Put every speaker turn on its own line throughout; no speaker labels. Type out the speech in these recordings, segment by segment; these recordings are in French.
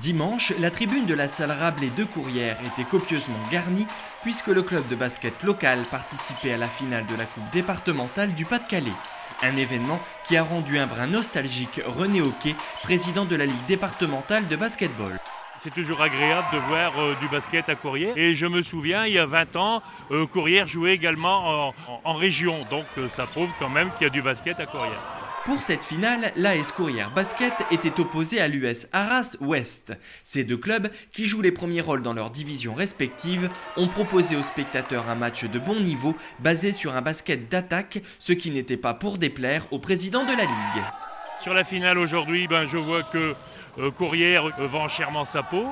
Dimanche, la tribune de la salle Rabelais de Courrières était copieusement garnie puisque le club de basket local participait à la finale de la Coupe départementale du Pas-de-Calais. Un événement qui a rendu un brin nostalgique René Hoquet, président de la Ligue départementale de basketball.
C'est toujours agréable de voir du basket à Courrières. Et je me souviens, il y a 20 ans, Courrières jouait également en région. Donc ça prouve quand même qu'il y a du basket à Courrières.
Pour cette finale, l'AS Courrières Basket était opposé à l'US Arras Ouest. Ces deux clubs, qui jouent les premiers rôles dans leurs divisions respectives, ont proposé aux spectateurs un match de bon niveau basé sur un basket d'attaque, ce qui n'était pas pour déplaire au président de la Ligue.
Sur la finale aujourd'hui, je vois que Courrières vend chèrement sa peau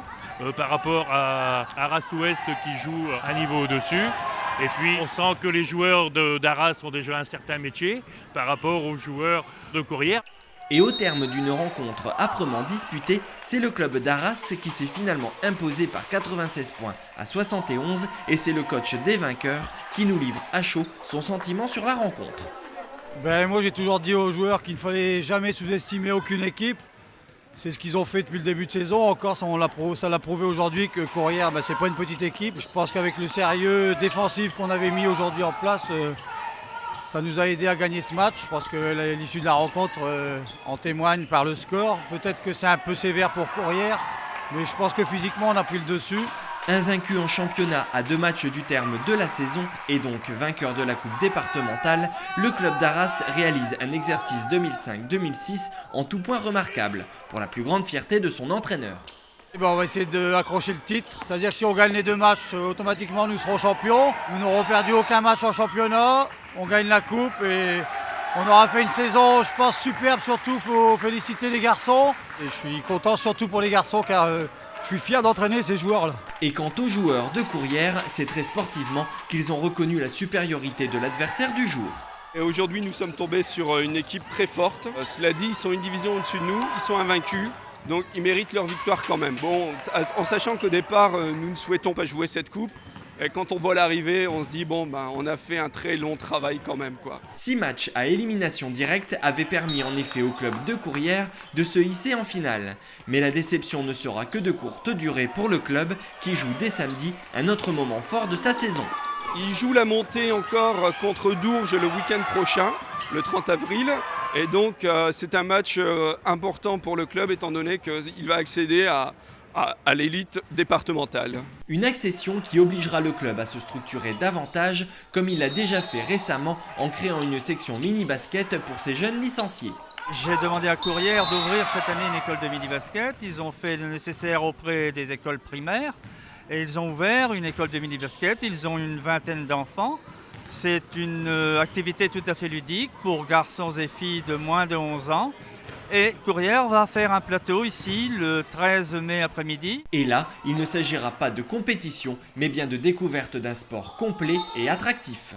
par rapport à Arras Ouest qui joue un niveau au-dessus. Et puis on sent que les joueurs d'Arras ont déjà un certain métier par rapport aux joueurs de Courrières.
Et au terme d'une rencontre âprement disputée, c'est le club d'Arras qui s'est finalement imposé par 96 points à 71 et c'est le coach des vainqueurs qui nous livre à chaud son sentiment sur la rencontre.
Moi j'ai toujours dit aux joueurs qu'il ne fallait jamais sous-estimer aucune équipe. C'est ce qu'ils ont fait depuis le début de saison. Encore, ça l'a prouvé aujourd'hui que Courrières, c'est pas une petite équipe. Je pense qu'avec le sérieux défensif qu'on avait mis aujourd'hui en place, ça nous a aidé à gagner ce match. Je pense que l'issue de la rencontre en témoigne par le score. Peut-être que c'est un peu sévère pour Courrières, mais je pense que physiquement on a pris le dessus.
Invaincu en championnat à 2 matchs du terme de la saison et donc vainqueur de la Coupe départementale, le club d'Arras réalise un exercice 2005-2006 en tout point remarquable, pour la plus grande fierté de son entraîneur.
On va essayer d'accrocher le titre, c'est-à-dire que si on gagne les 2 matchs, automatiquement nous serons champions. Nous n'aurons perdu aucun match en championnat, on gagne la coupe et on aura fait une saison, je pense, superbe. Surtout, il faut féliciter les garçons. Et je suis content surtout pour les garçons car je suis fier d'entraîner ces joueurs-là.
Et quant aux joueurs de Courrières, c'est très sportivement qu'ils ont reconnu la supériorité de l'adversaire du jour.
Et aujourd'hui, nous sommes tombés sur une équipe très forte. Cela dit, ils sont une division au-dessus de nous, ils sont invaincus. Donc ils méritent leur victoire quand même. En sachant qu'au départ, nous ne souhaitons pas jouer cette coupe. Et quand on voit l'arrivée, on se dit on a fait un très long travail quand même,
6 matchs à élimination directe avaient permis en effet au club de Courrières de se hisser en finale. Mais la déception ne sera que de courte durée pour le club qui joue dès samedi un autre moment fort de sa saison.
Il joue la montée encore contre Dourges le week-end prochain, le 30 avril. Et donc c'est un match important pour le club étant donné qu'il va accéder à l'élite départementale.
Une accession qui obligera le club à se structurer davantage, comme il l'a déjà fait récemment en créant une section mini-basket pour ses jeunes licenciés.
J'ai demandé à Courrières d'ouvrir cette année une école de mini-basket. Ils ont fait le nécessaire auprès des écoles primaires et ils ont ouvert une école de mini-basket. Ils ont une vingtaine d'enfants. C'est une activité tout à fait ludique pour garçons et filles de moins de 11 ans. Et Courrières va faire un plateau ici le 13 mai après-midi.
Et là, il ne s'agira pas de compétition, mais bien de découverte d'un sport complet et attractif.